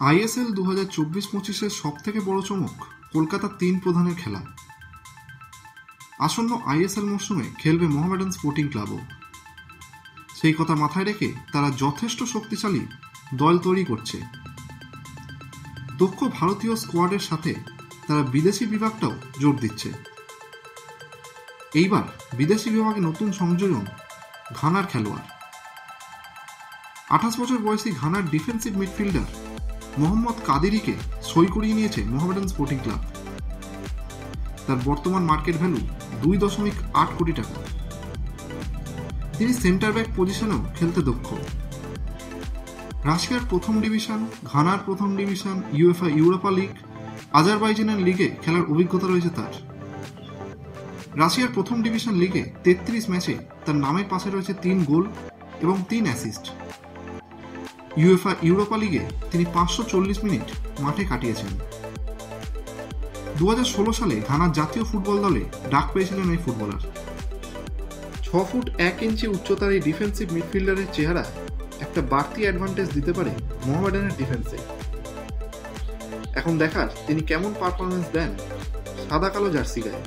ISL 2024-25-এর সবথেকে বড় চমক কলকাতার 3 প্রধানের খেলা। আসন্ন আইএসএল মরশুমে খেলবে মোহামেডান স্পোর্টিং ক্লাবও। সেই কথা মাথায় রেখে তারা যথেষ্ট শক্তিশালী দল তৈরি করছে। দক্ষ ভারতীয় স্কোয়াডের সাথে তারা বিদেশি বিভাগটাও জোর দিচ্ছে। এইবার বিদেশি বিভাগে নতুন সংযোজন ঘানার খেলোয়াড়। 28 বছর বয়সী ঘানার ডিফেন্সিভ মিডফিল্ডার মোহাম্মদ কাদিরিকে সই করিয়ে নিয়েছে মোহামেডান স্পোর্টিং ক্লাব। তার বর্তমান মার্কেট ভ্যালু 2.8 কোটি টাকা। তিনি সেন্টার ব্যাক পজিশনেও খেলতে দক্ষ। রাশিয়ার প্রথম ডিভিশন, ঘানার প্রথম ডিভিশন, ইউএফএ ইউরোপা লিগ, আজারবাইজানের লিগে খেলার অভিজ্ঞতা রয়েছে তার। রাশিয়ার প্রথম ডিভিশন লিগে 33 ম্যাচে তার নামের পাশে রয়েছে 3 গোল এবং 3 অ্যাসিস্ট। ইউএফএ ইউরোপা লিগে তিনি 540 মিনিট মাঠে কাটিয়েছেন। 2016 সালে ঘানার জাতীয় ফুটবল দলে ডাক পেয়েছিলেন এই ফুটবলার। 6 ফুট 1 ইঞ্চি উচ্চতার এই ডিফেন্সিভ মিডফিল্ডারের চেহারা একটা বাড়তি অ্যাডভান্টেজ দিতে পারে মোহামেডানের ডিফেন্সে। এখন দেখার তিনি কেমন পারফরমেন্স দেন সাদা কালো জার্সি গায়ে।